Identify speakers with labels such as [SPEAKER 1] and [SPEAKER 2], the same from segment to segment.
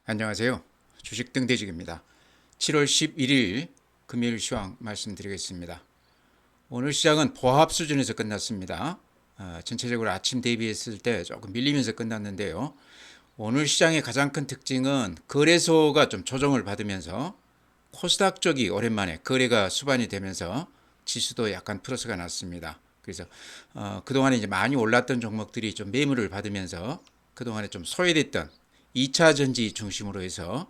[SPEAKER 1] 안녕하세요. 주식 등대직입니다. 7월 11일 금요일 시황 말씀드리겠습니다. 오늘 시장은 보합 수준에서 끝났습니다. 전체적으로 아침 대비했을 때 조금 밀리면서 끝났는데요. 오늘 시장의 가장 큰 특징은 거래소가 좀 조정을 받으면서 코스닥 쪽이 오랜만에 거래가 수반이 되면서 지수도 약간 플러스가 났습니다. 그래서 그동안에 이제 많이 올랐던 종목들이 좀 매물을 받으면서 그동안에 좀 소외됐던 2차 전지 중심으로 해서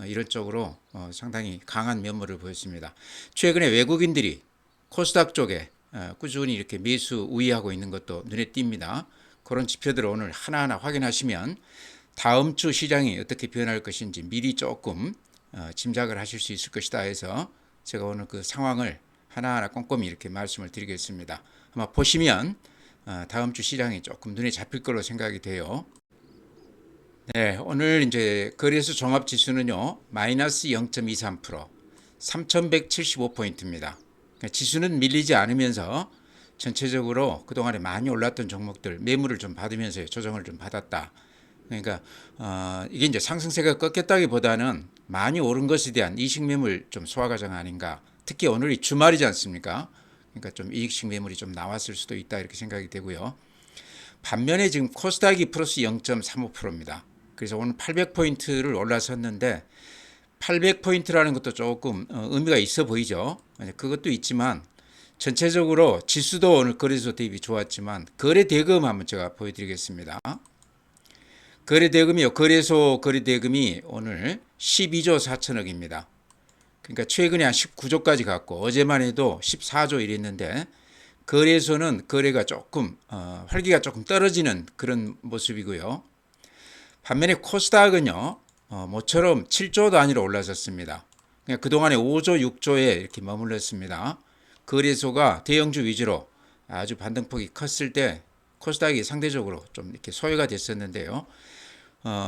[SPEAKER 1] 이런 쪽으로 상당히 강한 면모를 보였습니다. 최근에 외국인들이 코스닥 쪽에 꾸준히 이렇게 매수 우위하고 있는 것도 눈에 띕니다. 그런 지표들을 오늘 하나하나 확인하시면 다음 주 시장이 어떻게 변할 것인지 미리 조금 짐작을 하실 수 있을 것이다 해서 제가 오늘 그 상황을 하나하나 꼼꼼히 이렇게 말씀을 드리겠습니다. 아마 보시면 다음 주 시장이 조금 눈에 잡힐 거로 생각이 돼요. 네, 오늘 이제 거래소 종합 지수는요, 마이너스 0.23%, 3,175포인트입니다. 지수는 밀리지 않으면서 전체적으로 그동안에 많이 올랐던 종목들 매물을 좀 받으면서 조정을 좀 받았다. 그러니까 이게 이제 상승세가 꺾였다기보다는 많이 오른 것에 대한 이익 매물 좀 소화 과정 아닌가. 특히 오늘이 주말이지 않습니까? 그러니까 좀 이익식 매물이 좀 나왔을 수도 있다 이렇게 생각이 되고요. 반면에 지금 코스닥이 플러스 0.35%입니다. 그래서 오늘 800포인트를 올라섰는데 800포인트라는 것도 조금 의미가 있어 보이죠. 그것도 있지만 전체적으로 지수도 오늘 거래소 대비 좋았지만 거래 대금 한번 제가 보여드리겠습니다. 거래 대금이요. 거래소 거래 대금이 오늘 12조 4천억입니다. 그러니까 최근에 한 19조까지 갔고 어제만 해도 14조 이랬는데 거래소는 거래가 조금 활기가 조금 떨어지는 그런 모습이고요. 반면에 코스닥은요, 모처럼 7조 단위로 올라섰습니다. 그러니까 그동안에 5조, 6조에 이렇게 머물렀습니다. 거래소가 대형주 위주로 아주 반등폭이 컸을 때 코스닥이 상대적으로 좀 이렇게 소외가 됐었는데요.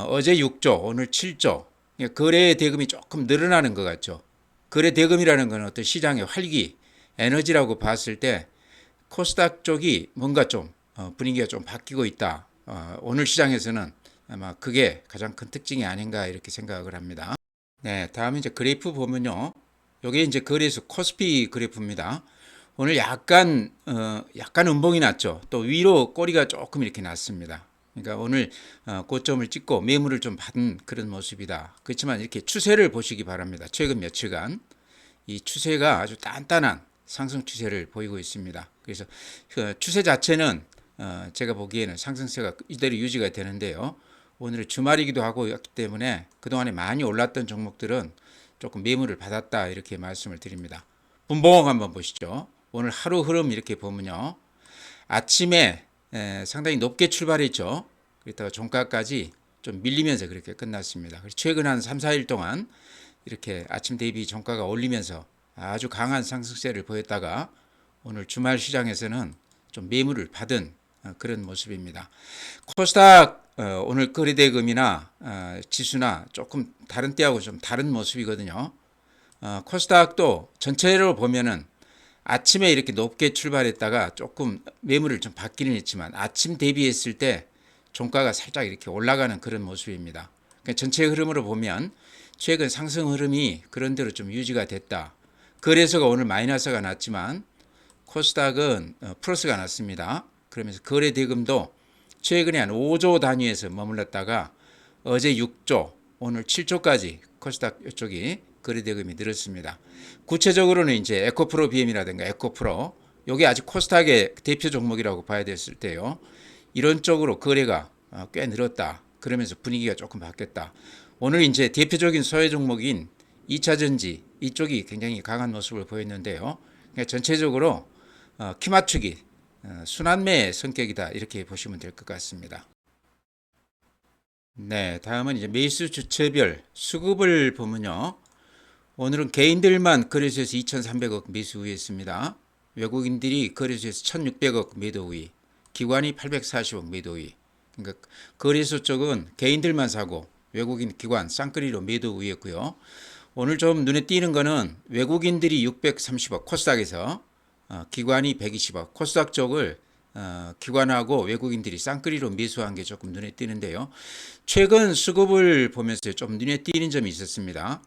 [SPEAKER 1] 어제 6조, 오늘 7조. 그러니까 거래 대금이 조금 늘어나는 것 같죠. 거래 대금이라는 건 어떤 시장의 활기, 에너지라고 봤을 때 코스닥 쪽이 뭔가 좀 분위기가 좀 바뀌고 있다. 오늘 시장에서는 아마 그게 가장 큰 특징이 아닌가 이렇게 생각을 합니다. 네, 다음 이제 그래프 보면요. 요게 이제 거래소 코스피 그래프입니다. 오늘 약간 음봉이 났죠. 또 위로 꼬리가 조금 이렇게 났습니다. 그러니까 오늘 고점을 찍고 매물을 좀 받은 그런 모습이다. 그렇지만 이렇게 추세를 보시기 바랍니다. 최근 며칠간 이 추세가 아주 단단한 상승 추세를 보이고 있습니다. 그래서 그 추세 자체는 제가 보기에는 상승세가 이대로 유지가 되는데요. 오늘은 주말이기도 하고 였기 때문에 그동안에 많이 올랐던 종목들은 조금 매물을 받았다 이렇게 말씀을 드립니다. 분봉 한번 보시죠. 오늘 하루 흐름 이렇게 보면요. 아침에 상당히 높게 출발했죠. 그랬다가 종가까지 좀 밀리면서 그렇게 끝났습니다. 최근 한 3, 4일 동안 이렇게 아침 대비 종가가 올리면서 아주 강한 상승세를 보였다가 오늘 주말 시장에서는 좀 매물을 받은 그런 모습입니다. 코스닥 오늘 거래대금이나 지수나 조금 다른 때하고 좀 다른 모습이거든요. 코스닥도 전체로 보면은 아침에 이렇게 높게 출발했다가 조금 매물을 좀 받기는 했지만 아침 대비했을 때 종가가 살짝 이렇게 올라가는 그런 모습입니다. 그러니까 전체 흐름으로 보면 최근 상승 흐름이 그런 대로 좀 유지가 됐다. 거래소가 오늘 마이너스가 났지만 코스닥은 플러스가 났습니다. 그러면서 거래 대금도 최근에 한 5조 단위에서 머물렀다가 어제 6조, 오늘 7조까지 코스닥 이쪽이 거래 대금이 늘었습니다. 구체적으로는 이제 에코프로 BM이라든가 에코프로 이게 아직 코스닥의 대표 종목이라고 봐야 됐을 때요. 이런 쪽으로 거래가 꽤 늘었다. 그러면서 분위기가 조금 바뀌었다. 오늘 이제 대표적인 소외 종목인 2차 전지 이쪽이 굉장히 강한 모습을 보였는데요. 그러니까 전체적으로 키 맞추기 순환매의 성격이다 이렇게 보시면 될 것 같습니다. 네, 다음은 이제 매수 주체별 수급을 보면요. 오늘은 개인들만 거래소에서 2,300억 매수 우위했습니다. 외국인들이 거래소에서 1,600억 매도 우위, 기관이 840억 매도 우위. 그러니까 거래소 쪽은 개인들만 사고 외국인 기관 쌍끌이로 매도 우위였고요. 오늘 좀 눈에 띄는 거는 외국인들이 630억 코스닥에서 기관이 120억 코스닥 쪽을 기관하고 외국인들이 쌍끌이로 매수한 게 조금 눈에 띄는데요. 최근 수급을 보면서 좀 눈에 띄는 점이 있었습니다.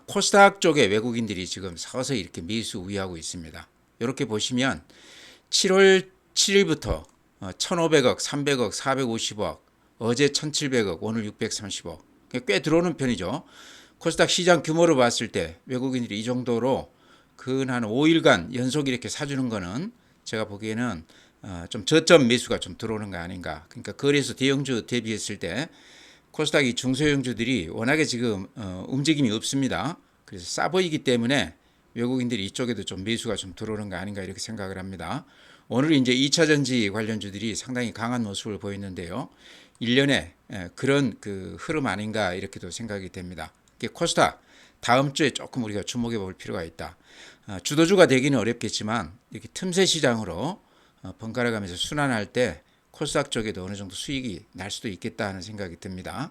[SPEAKER 1] 코스닥 쪽에 외국인들이 지금 서서히 이렇게 매수 우위하고 있습니다. 이렇게 보시면 7월 7일부터 1,500억, 300억, 450억, 어제 1,700억, 오늘 630억. 꽤 들어오는 편이죠. 코스닥 시장 규모로 봤을 때 외국인들이 이 정도로 근 한 5일간 연속 이렇게 사주는 거는 제가 보기에는 좀 저점 매수가 좀 들어오는 거 아닌가. 그러니까 거래소 대형주 대비했을 때 코스닥이 중소형주들이 워낙에 지금 움직임이 없습니다. 그래서 싸 보이기 때문에 외국인들이 이쪽에도 좀 매수가 좀 들어오는 거 아닌가 이렇게 생각을 합니다. 오늘 이제 2차 전지 관련주들이 상당히 강한 모습을 보였는데요. 일련의 그런 그 흐름 아닌가 이렇게도 생각이 됩니다. 코스닥 다음 주에 조금 우리가 주목해 볼 필요가 있다. 주도주가 되기는 어렵겠지만 이렇게 틈새 시장으로 번갈아 가면서 순환할 때 코스닥 쪽에도 어느 정도 수익이 날 수도 있겠다 하는 생각이 듭니다.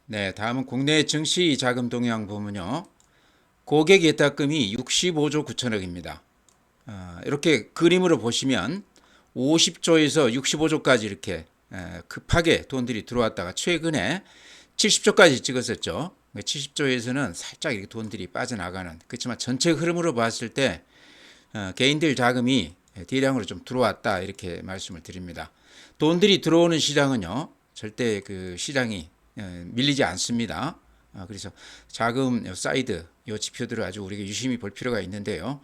[SPEAKER 1] 네, 다음은 국내 증시 자금 동향 보면요. 고객 예탁금이 65조 9천억입니다. 이렇게 그림으로 보시면 50조에서 65조까지 이렇게 급하게 돈들이 들어왔다가 최근에 70조까지 찍었었죠. 70조에서는 살짝 이렇게 돈들이 빠져나가는. 그렇지만 전체 흐름으로 봤을 때 개인들 자금이 대량으로 좀 들어왔다 이렇게 말씀을 드립니다. 돈들이 들어오는 시장은요 절대 그 시장이 밀리지 않습니다. 그래서 자금 사이드 이 지표들을 아주 우리가 유심히 볼 필요가 있는데요.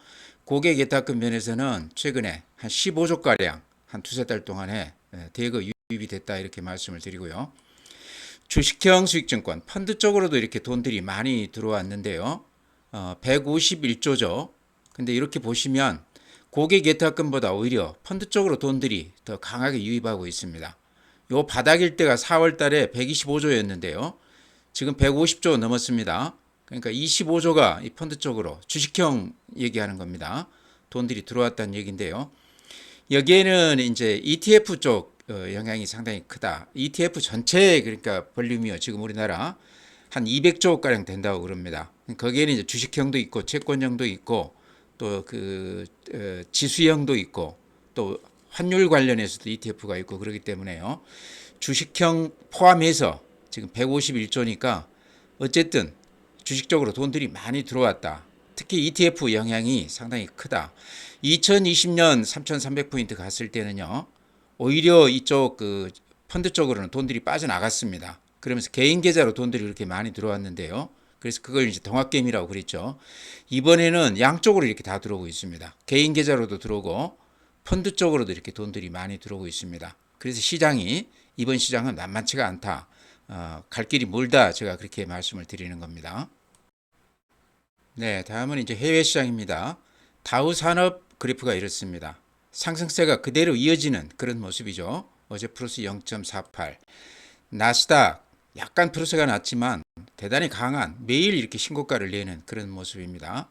[SPEAKER 1] 고객 예탁금 면에서는 최근에 한 15조 가량 한 두세 달 동안에 대거 유입이 됐다 이렇게 말씀을 드리고요. 주식형 수익증권 펀드 쪽으로도 이렇게 돈들이 많이 들어왔는데요. 151조죠. 근데 이렇게 보시면 고객 예탁금보다 오히려 펀드 쪽으로 돈들이 더 강하게 유입하고 있습니다. 요 바닥일 때가 4월 달에 125조였는데요. 지금 150조 넘었습니다. 그러니까 25조가 이 펀드 쪽으로 주식형 얘기하는 겁니다. 돈들이 들어왔다는 얘기인데요. 여기에는 이제 ETF 쪽 영향이 상당히 크다. ETF 전체 그러니까 볼륨이요. 지금 우리나라 한 200조 가량 된다고 그럽니다. 거기에는 이제 주식형도 있고 채권형도 있고 또 그 지수형도 있고 또 환율 관련해서도 ETF가 있고 그렇기 때문에요. 주식형 포함해서 지금 151조니까 어쨌든 주식적으로 돈들이 많이 들어왔다. 특히 ETF 영향이 상당히 크다. 2020년 3,300포인트 갔을 때는요. 오히려 이쪽 그 펀드 쪽으로는 돈들이 빠져나갔습니다. 그러면서 개인 계좌로 돈들이 이렇게 많이 들어왔는데요. 그래서 그걸 이제 동학개미라고 그랬죠. 이번에는 양쪽으로 이렇게 다 들어오고 있습니다. 개인 계좌로도 들어오고 펀드 쪽으로도 이렇게 돈들이 많이 들어오고 있습니다. 그래서 시장이 이번 시장은 만만치가 않다. 갈 길이 멀다. 제가 그렇게 말씀을 드리는 겁니다. 네, 다음은 이제 해외 시장입니다. 다우 산업 그래프가 이렇습니다. 상승세가 그대로 이어지는 그런 모습이죠. 어제 플러스 0.48. 나스닥 약간 플러스가 났지만 대단히 강한 매일 이렇게 신고가를 내는 그런 모습입니다.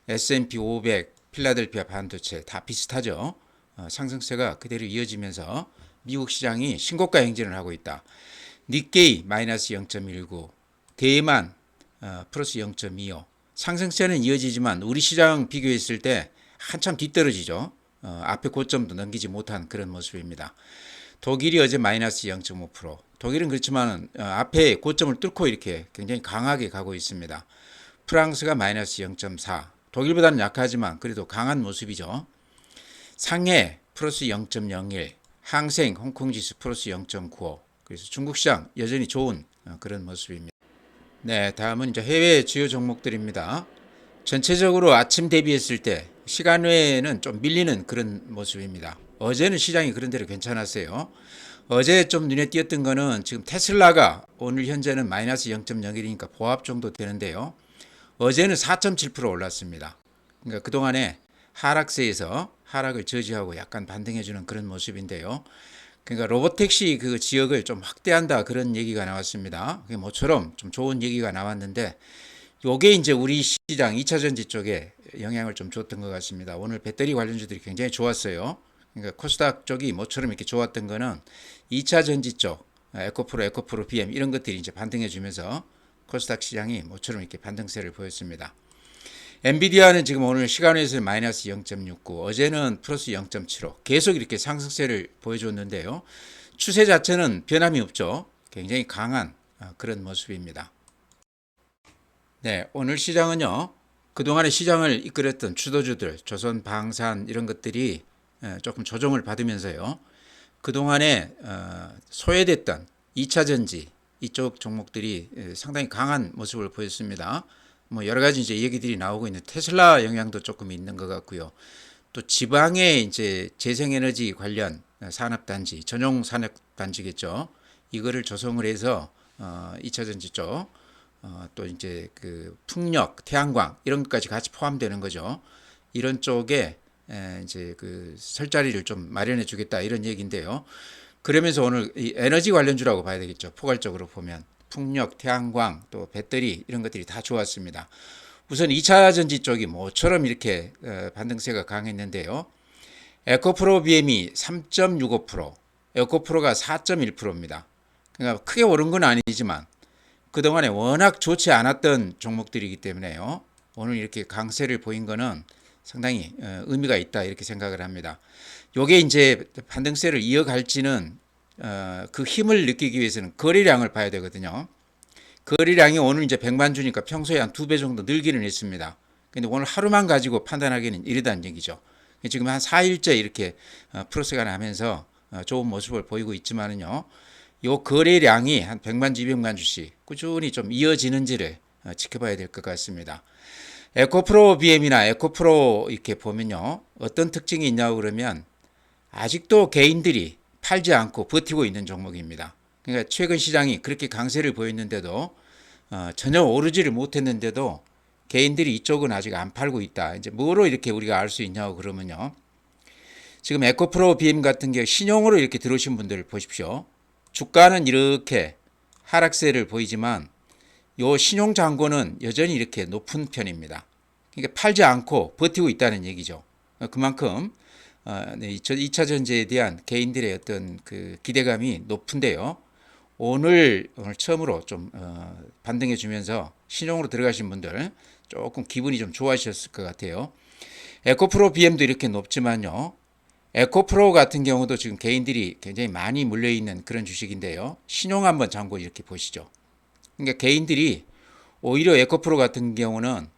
[SPEAKER 1] S&P 500, 필라델피아 반도체 다 비슷하죠. 상승세가 그대로 이어지면서 미국 시장이 신고가 행진을 하고 있다. 니케이 마이너스 0.19, 대만 플러스 0.25. 상승세는 이어지지만 우리 시장 비교했을 때 한참 뒤떨어지죠. 앞에 고점도 넘기지 못한 그런 모습입니다. 독일이 어제 마이너스 0.5%. 독일은 그렇지만 앞에 고점을 뚫고 이렇게 굉장히 강하게 가고 있습니다. 프랑스가 마이너스 0.4. 독일보다는 약하지만 그래도 강한 모습이죠. 상해 플러스 0.01. 항생 홍콩지수 플러스 0.95. 그래서 중국 시장 여전히 좋은 그런 모습입니다. 네, 다음은 이제 해외 주요 종목들입니다. 전체적으로 아침 대비했을 때 시간 외에는 좀 밀리는 그런 모습입니다. 어제는 시장이 그런 대로 괜찮았어요. 어제 좀 눈에 띄었던 거는 지금 테슬라가 오늘 현재는 마이너스 0.01이니까 보합 정도 되는데요. 어제는 4.7% 올랐습니다. 그러니까 그동안에 하락세에서 하락을 저지하고 약간 반등해주는 그런 모습인데요. 그러니까 로보택시 그 지역을 좀 확대한다 그런 얘기가 나왔습니다. 그게 모처럼 좀 좋은 얘기가 나왔는데 요게 이제 우리 시장 2차 전지 쪽에 영향을 좀 줬던 것 같습니다. 오늘 배터리 관련주들이 굉장히 좋았어요. 그러니까 코스닥 쪽이 모처럼 이렇게 좋았던 거는 2차 전지 쪽 에코프로 BM 이런 것들이 이제 반등해 주면서 코스닥 시장이 모처럼 이렇게 반등세를 보였습니다. 엔비디아는 지금 오늘 시간에서 마이너스 0.69, 어제는 플러스 0.75, 계속 이렇게 상승세를 보여줬는데요. 추세 자체는 변함이 없죠. 굉장히 강한 그런 모습입니다. 네, 오늘 시장은요. 그동안의 시장을 이끌었던 주도주들, 조선, 방산 이런 것들이 조금 조정을 받으면서요. 그동안에 소외됐던 2차 전지 이쪽 종목들이 상당히 강한 모습을 보였습니다. 뭐 여러 가지 이제 얘기들이 나오고 있는 테슬라 영향도 조금 있는 것 같고요. 또 지방의 이제 재생에너지 관련 산업단지, 전용 산업단지겠죠. 이거를 조성을 해서 2차 전지 쪽, 또 이제 그 풍력, 태양광 이런 것까지 같이 포함되는 거죠. 이런 쪽에 이제 그 설 자리를 좀 마련해 주겠다 이런 얘기인데요. 그러면서 오늘 이 에너지 관련주라고 봐야 되겠죠. 포괄적으로 보면 풍력, 태양광, 또 배터리 이런 것들이 다 좋았습니다. 우선 2차 전지 쪽이 모처럼 이렇게 반등세가 강했는데요. 에코프로 BM이 3.65%, 에코프로가 4.1%입니다. 그러니까 크게 오른 건 아니지만 그동안에 워낙 좋지 않았던 종목들이기 때문에요. 오늘 이렇게 강세를 보인 거는 상당히 의미가 있다 이렇게 생각을 합니다. 요게 이제 반등세를 이어갈지는 그 힘을 느끼기 위해서는 거래량을 봐야 되거든요. 거래량이 오늘 이제 100만 주니까 평소에 한 2배 정도 늘기는 했습니다. 근데 오늘 하루만 가지고 판단하기는 이르다는 얘기죠. 지금 한 4일째 이렇게 플러스가 나면서 좋은 모습을 보이고 있지만은요. 요 거래량이 한 100만 주, 200만 주씩 꾸준히 좀 이어지는지를 지켜봐야 될 것 같습니다. 에코프로 BM이나 에코프로 이렇게 보면요. 어떤 특징이 있냐고 그러면 아직도 개인들이 팔지 않고 버티고 있는 종목입니다. 그러니까 최근 시장이 그렇게 강세를 보였는데도 전혀 오르지를 못했는데도 개인들이 이쪽은 아직 안 팔고 있다. 이제 뭐로 이렇게 우리가 알 수 있냐고 그러면요. 지금 에코프로 BM 같은 경우 신용으로 이렇게 들어오신 분들 보십시오. 주가는 이렇게 하락세를 보이지만 요 신용 잔고는 여전히 이렇게 높은 편입니다. 그러니까 팔지 않고 버티고 있다는 얘기죠. 그만큼 2차 전지에 대한 개인들의 어떤 그 기대감이 높은데요. 오늘 처음으로 좀 반등해 주면서 신용으로 들어가신 분들 조금 기분이 좀 좋아지셨을 것 같아요. 에코프로 BM도 이렇게 높지만요. 에코프로 같은 경우도 지금 개인들이 굉장히 많이 물려있는 그런 주식인데요. 신용 한번 참고 이렇게 보시죠. 그러니까 개인들이 오히려 에코프로 같은 경우는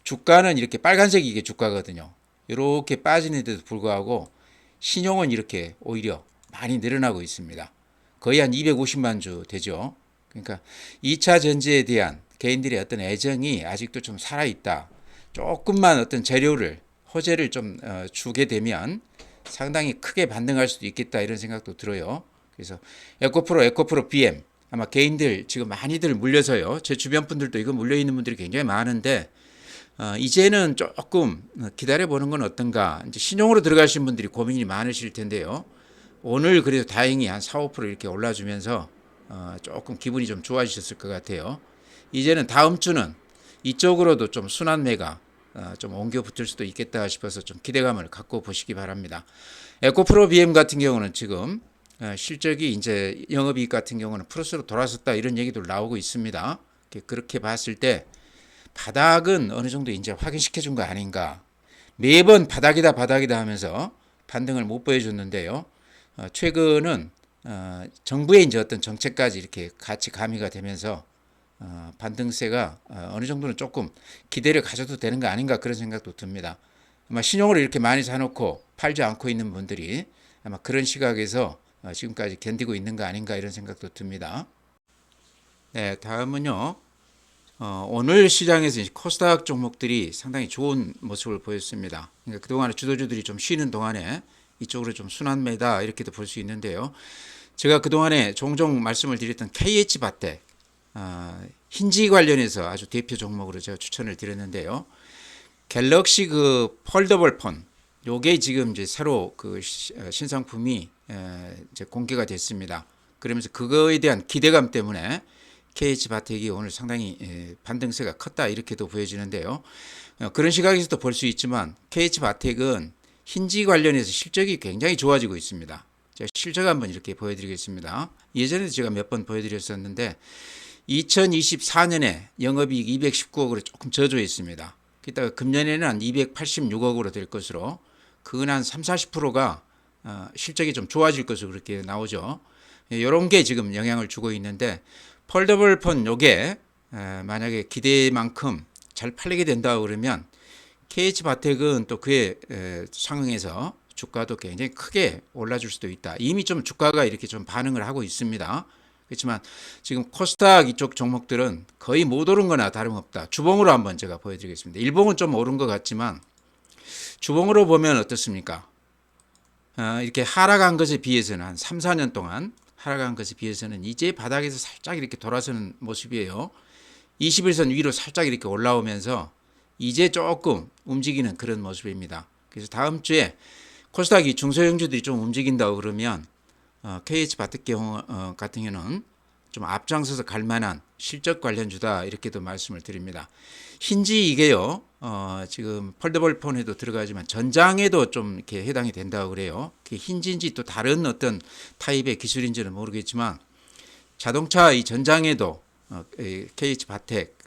[SPEAKER 1] 주가는 이렇게 빨간색이 이게 주가거든요. 이렇게 빠지는데도 불구하고 신용은 이렇게 오히려 많이 늘어나고 있습니다. 거의 한 250만 주 되죠. 그러니까 2차 전지에 대한 개인들의 어떤 애정이 아직도 좀 살아있다. 조금만 어떤 재료를, 호재를 좀 주게 되면 상당히 크게 반등할 수도 있겠다 이런 생각도 들어요. 그래서 에코프로 BM 아마 개인들 지금 많이들 물려서요. 제 주변 분들도 이거 물려 있는 분들이 굉장히 많은데 이제는 조금 기다려 보는 건 어떤가. 이제 신용으로 들어가신 분들이 고민이 많으실 텐데요. 오늘 그래도 다행히 한 4, 5% 이렇게 올라주면서 조금 기분이 좀 좋아지셨을 것 같아요. 이제는 다음 주는 이쪽으로도 좀 순환매가 좀 옮겨 붙을 수도 있겠다 싶어서 좀 기대감을 갖고 보시기 바랍니다. 에코프로 BM 같은 경우는 지금 실적이 이제 영업이익 같은 경우는 플러스로 돌아섰다 이런 얘기도 나오고 있습니다. 그렇게 봤을 때 바닥은 어느 정도 이제 확인시켜 준 거 아닌가. 매번 바닥이다 하면서 반등을 못 보여줬는데요. 최근은 정부의 이제 어떤 정책까지 이렇게 같이 가미가 되면서 반등세가 어느 정도는 조금 기대를 가져도 되는 거 아닌가 그런 생각도 듭니다. 아마 신용으로 이렇게 많이 사놓고 팔지 않고 있는 분들이 아마 그런 시각에서 지금까지 견디고 있는 거 아닌가 이런 생각도 듭니다. 네, 다음은요. 오늘 시장에서 코스닥 종목들이 상당히 좋은 모습을 보였습니다. 그러니까 그동안에 주도주들이 좀 쉬는 동안에 이쪽으로 좀 순환매다 이렇게도 볼 수 있는데요. 제가 그동안에 종종 말씀을 드렸던 KH바텍 힌지 관련해서 아주 대표 종목으로 제가 추천을 드렸는데요. 갤럭시 그 폴더블 폰 요게 지금 이제 새로 그 신상품이 이제 공개가 됐습니다. 그러면서 그거에 대한 기대감 때문에 KH바텍이 오늘 상당히 반등세가 컸다 이렇게도 보여지는데요. 그런 시각에서도 볼 수 있지만 KH바텍은 힌지 관련해서 실적이 굉장히 좋아지고 있습니다. 제가 실적 한번 이렇게 보여드리겠습니다. 예전에도 제가 몇 번 보여드렸었는데 2024년에 영업이익 219억으로 조금 저조했습니다. 게다가 금년에는 한 286억으로 될 것으로 그건 한 3, 40%가 실적이 좀 좋아질 것으로 그렇게 나오죠. 이런 게 지금 영향을 주고 있는데 폴더블 폰 요게 만약에 기대만큼 잘 팔리게 된다 그러면 KH바텍은 또 그에 상응해서 주가도 굉장히 크게 올라줄 수도 있다. 이미 좀 주가가 이렇게 좀 반응을 하고 있습니다. 그렇지만 지금 코스닥 이쪽 종목들은 거의 못 오른 거나 다름없다. 주봉으로 한번 제가 보여드리겠습니다. 일봉은 좀 오른 것 같지만 주봉으로 보면 어떻습니까? 이렇게 하락한 것에 비해서는 한 3, 4년 동안 하락한 것에 비해서는 이제 바닥에서 살짝 이렇게 돌아서는 모습이에요. 21선 위로 살짝 이렇게 올라오면서 이제 조금 움직이는 그런 모습입니다. 그래서 다음 주에 코스닥이 중소형주들이 좀 움직인다고 그러면 KH바텍 경우 같은 경우는 좀 앞장서서 갈 만한 실적 관련주다 이렇게도 말씀을 드립니다. 힌지 이게요. 지금 폴더블 폰에도 들어가지만 전장에도 좀 이렇게 해당이 된다고 그래요. 그게 힌지인지 또 다른 어떤 타입의 기술인지는 모르겠지만 자동차 이 전장에도 KH바텍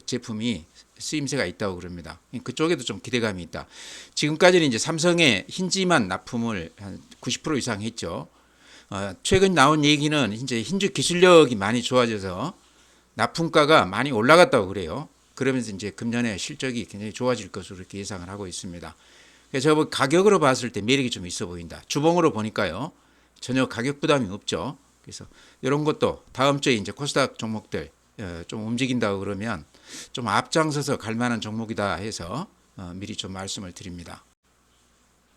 [SPEAKER 1] 제품이 쓰임새가 있다고 그럽니다. 그쪽에도 좀 기대감이 있다. 지금까지는 이제 삼성의 힌지만 납품을 한 90% 이상 했죠. 최근 나온 얘기는 이제 힌지 기술력이 많이 좋아져서 납품가가 많이 올라갔다고 그래요. 그러면서 이제 금년에 실적이 굉장히 좋아질 것으로 이렇게 예상을 하고 있습니다. 그래서 제가 가격으로 봤을 때 매력이 좀 있어 보인다. 주봉으로 보니까요. 전혀 가격 부담이 없죠. 그래서 이런 것도 다음 주에 이제 코스닥 종목들 좀 움직인다고 그러면 좀 앞장서서 갈 만한 종목이다 해서 미리 좀 말씀을 드립니다.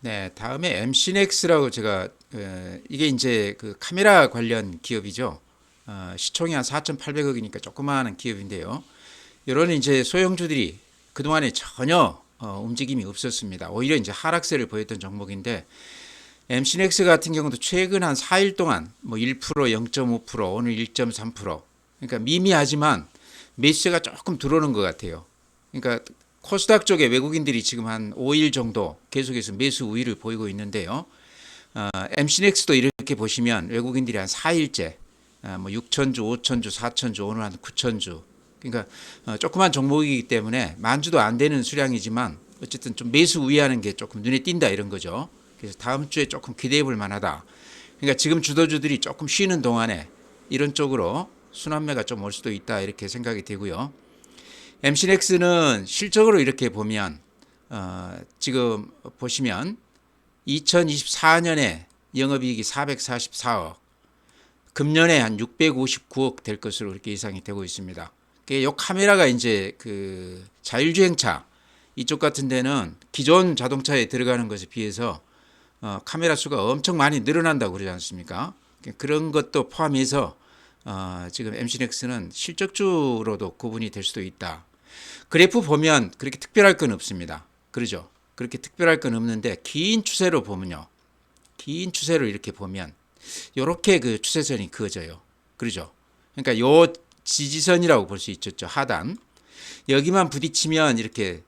[SPEAKER 1] 네, 다음에 MC넥스라고 제가 이게 이제 그 카메라 관련 기업이죠. 시총이 한 4,800억이니까 조그마한 기업인데요. 이런 이제 소형주들이 그동안에 전혀 움직임이 없었습니다. 오히려 이제 하락세를 보였던 종목인데 MC넥스 같은 경우도 최근 한 4일 동안 뭐 1%, 0.5%, 오늘 1.3%. 그러니까 미미하지만 매수세가 조금 들어오는 것 같아요. 그러니까 코스닥 쪽에 외국인들이 지금 한 5일 정도 계속해서 매수 우위를 보이고 있는데요. MC넥스도 이렇게 보시면 외국인들이 한 4일째 뭐 6천주, 5천주, 4천주, 오늘 한 9천주. 그러니까 조그만 종목이기 때문에 만주도 안 되는 수량이지만 어쨌든 좀 매수 우위하는 게 조금 눈에 띈다 이런 거죠. 그래서 다음 주에 조금 기대해 볼 만하다. 그러니까 지금 주도주들이 조금 쉬는 동안에 이런 쪽으로 순환매가 좀 올 수도 있다 이렇게 생각이 되고요. MC넥스는 실적으로 이렇게 보면 지금 보시면 2024년에 영업이익이 444억, 금년에 한 659억 될 것으로 이렇게 예상이 되고 있습니다. 이 카메라가 이제 그 자율주행차 이쪽 같은 데는 기존 자동차에 들어가는 것에 비해서 카메라 수가 엄청 많이 늘어난다고 그러지 않습니까? 그런 것도 포함해서 지금 MC넥스는 실적주로도 구분이 될 수도 있다. 그래프 보면 그렇게 특별할 건 없습니다. 그러죠? 그렇게 특별할 건 없는데 긴 추세로 보면요. 긴 추세로 이렇게 보면 이렇게 그 추세선이 그어져요. 그러죠? 그러니까 요 지지선이라고 볼 수 있죠. 하단. 여기만 부딪히면 이렇게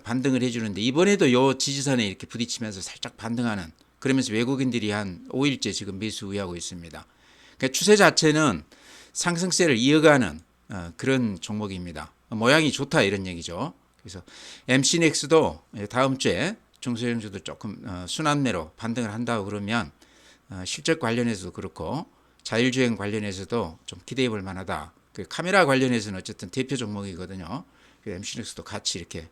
[SPEAKER 1] 반등을 해주는데 이번에도 요 지지선에 이렇게 부딪히면서 살짝 반등하는 그러면서 외국인들이 한 5일째 지금 매수 우위하고 있습니다. 그러니까 추세 자체는 상승세를 이어가는 그런 종목입니다. 모양이 좋다 이런 얘기죠. 그래서 MC넥스도 다음 주에 중소형주도 조금 순환매로 반등을 한다고 그러면 실적 관련해서도 그렇고 자율주행 관련해서도 좀 기대해 볼 만하다. 그 카메라 관련해서는 어쨌든 대표 종목이거든요. MC넥스도 같이 이렇게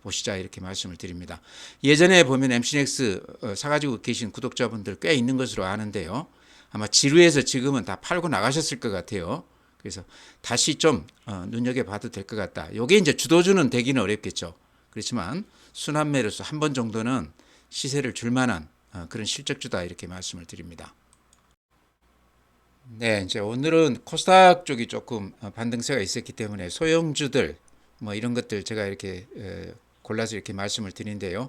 [SPEAKER 1] 보시자 이렇게 말씀을 드립니다. 예전에 보면 MC넥스 사가지고 계신 구독자분들 꽤 있는 것으로 아는데요. 아마 지루해서 지금은 다 팔고 나가셨을 것 같아요. 그래서 다시 좀 눈여겨봐도 될 것 같다. 이게 이제 주도주는 되기는 어렵겠죠. 그렇지만 순환매로서 한 번 정도는 시세를 줄 만한 그런 실적주다 이렇게 말씀을 드립니다. 네, 이제 오늘은 코스닥 쪽이 조금 반등세가 있었기 때문에 소형주들 뭐 이런 것들 제가 이렇게 골라서 이렇게 말씀을 드리는데요.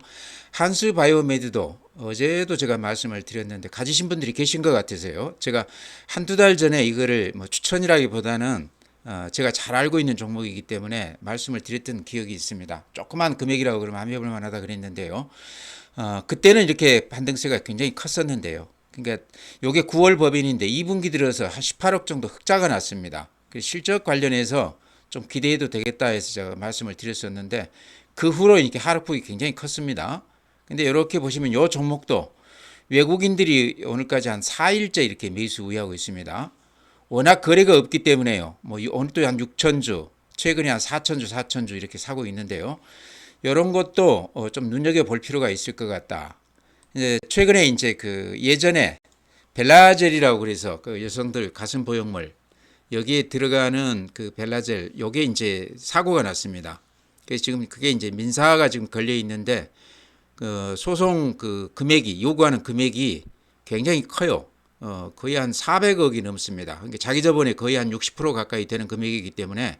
[SPEAKER 1] 한스바이오메드도 어제도 제가 말씀을 드렸는데 가지신 분들이 계신 것 같아서요. 제가 한두 달 전에 이거를 뭐 추천이라기보다는 제가 잘 알고 있는 종목이기 때문에 말씀을 드렸던 기억이 있습니다. 조그만 금액이라고 그러면 한번 해볼 만하다 그랬는데요. 그때는 이렇게 반등세가 굉장히 컸었는데요. 그러니까 요게 9월 법인인데 2분기 들어서 한 18억 정도 흑자가 났습니다. 실적 관련해서 좀 기대해도 되겠다 해서 제가 말씀을 드렸었는데 그 후로 이렇게 하락폭이 굉장히 컸습니다. 근데 이렇게 보시면 이 종목도 외국인들이 오늘까지 한 4일째 이렇게 매수 우회하고 있습니다. 워낙 거래가 없기 때문에요. 뭐 오늘도 한 6천주, 최근에 한 4천주 이렇게 사고 있는데요. 이런 것도 좀 눈여겨 볼 필요가 있을 것 같다. 이제 최근에 이제 그 예전에 벨라젤이라고 그래서 그 여성들 가슴 보형물 여기에 들어가는 그 벨라젤 요게 이제 사고가 났습니다. 그래서 지금 그게 이제 민사가 지금 걸려 있는데 그 소송 그 금액이 요구하는 금액이 굉장히 커요. 거의 한 400억이 넘습니다. 그러니까 자기 자본의 거의 한 60% 가까이 되는 금액이기 때문에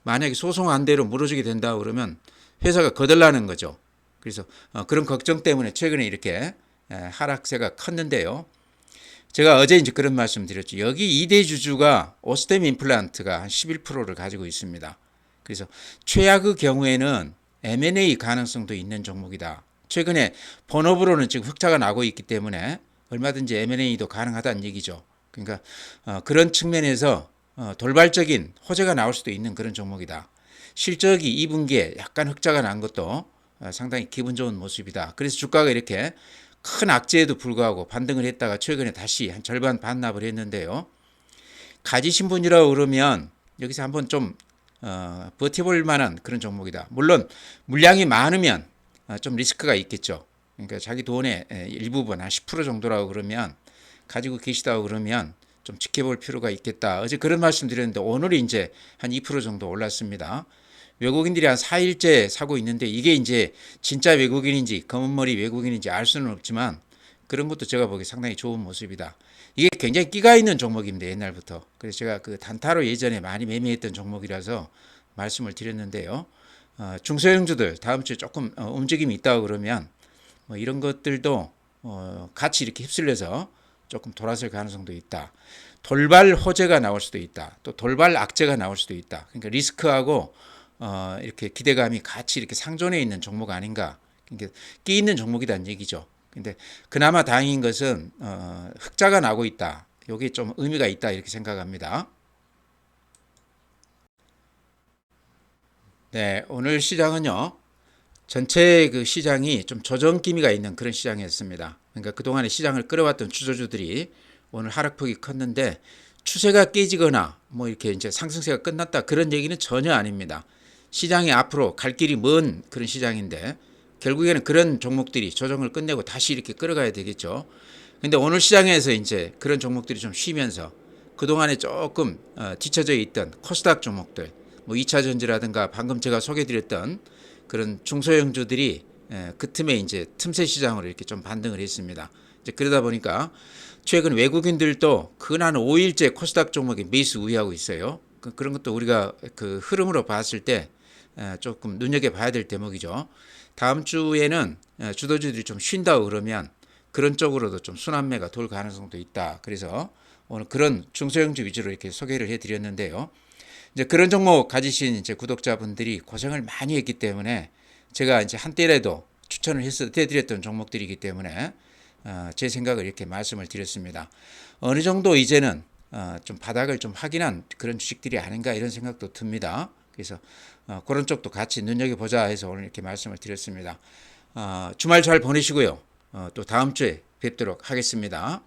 [SPEAKER 1] 만약에 소송 안 대로 물어주게 된다 그러면 회사가 거덜나는 거죠. 그래서 그런 걱정 때문에 최근에 이렇게 하락세가 컸는데요. 제가 어제 이제 그런 말씀 드렸죠. 여기 2대 주주가 오스템 임플란트가 한 11%를 가지고 있습니다. 그래서 최악의 경우에는 M&A 가능성도 있는 종목이다. 최근에 본업으로는 지금 흑자가 나고 있기 때문에 얼마든지 M&A도 가능하다는 얘기죠. 그러니까 그런 측면에서 돌발적인 호재가 나올 수도 있는 그런 종목이다. 실적이 2분기에 약간 흑자가 난 것도 상당히 기분 좋은 모습이다. 그래서 주가가 이렇게 큰 악재에도 불구하고 반등을 했다가 최근에 다시 한 절반 반납을 했는데요. 가지신 분이라고 그러면 여기서 한번 좀 버텨볼 만한 그런 종목이다. 물론 물량이 많으면 좀 리스크가 있겠죠. 그러니까 자기 돈의 일부분 한 10% 정도라고 그러면 가지고 계시다고 그러면 좀 지켜볼 필요가 있겠다. 어제 그런 말씀 드렸는데 오늘이 이제 한 2% 정도 올랐습니다. 외국인들이 한 4일째 사고 있는데 이게 이제 진짜 외국인인지 검은머리 외국인인지 알 수는 없지만 그런 것도 제가 보기에 상당히 좋은 모습이다. 이게 굉장히 끼가 있는 종목입니다. 옛날부터. 그래서 제가 그 단타로 예전에 많이 매매했던 종목이라서 말씀을 드렸는데요. 중소형주들 다음 주에 조금 움직임이 있다고 그러면 뭐 이런 것들도 같이 이렇게 휩쓸려서 조금 돌아설 가능성도 있다. 돌발 호재가 나올 수도 있다. 또 돌발 악재가 나올 수도 있다. 그러니까 리스크하고 이렇게 기대감이 같이 이렇게 상존해 있는 종목 아닌가. 그러니까 끼 있는 종목이라는 얘기죠. 근데 그나마 다행인 것은 흑자가 나고 있다. 이게 좀 의미가 있다 이렇게 생각합니다. 네, 오늘 시장은요. 전체 그 시장이 좀 조정 기미가 있는 그런 시장이었습니다. 그러니까 그동안에 시장을 끌어왔던 주저주들이 오늘 하락폭이 컸는데 추세가 깨지거나 뭐 이렇게 이제 상승세가 끝났다 그런 얘기는 전혀 아닙니다. 시장이 앞으로 갈 길이 먼 그런 시장인데 결국에는 그런 종목들이 조정을 끝내고 다시 이렇게 끌어가야 되겠죠. 근데 오늘 시장에서 이제 그런 종목들이 좀 쉬면서 그동안에 조금 뒤처져 있던 코스닥 종목들 뭐 2차 전지라든가 방금 제가 소개드렸던 그런 중소형주들이 그 틈에 이제 틈새 시장으로 이렇게 좀 반등을 했습니다. 이제 그러다 보니까 최근 외국인들도 근한 5일째 코스닥 종목에 매수 우위하고 있어요. 그런 것도 우리가 그 흐름으로 봤을 때 조금 눈여겨봐야 될 대목이죠. 다음 주에는 주도주들이 좀 쉰다고 그러면 그런 쪽으로도 좀 순환매가 돌 가능성도 있다. 그래서 오늘 그런 중소형주 위주로 이렇게 소개를 해드렸는데요. 이제 그런 종목 가지신 이제 구독자분들이 고생을 많이 했기 때문에 제가 이제 한때라도 추천을 해드렸던 종목들이기 때문에 제 생각을 이렇게 말씀을 드렸습니다. 어느 정도 이제는 좀 바닥을 좀 확인한 그런 주식들이 아닌가 이런 생각도 듭니다. 그래서 그런 쪽도 같이 눈여겨보자 해서 오늘 이렇게 말씀을 드렸습니다. 주말 잘 보내시고요. 또 다음 주에 뵙도록 하겠습니다.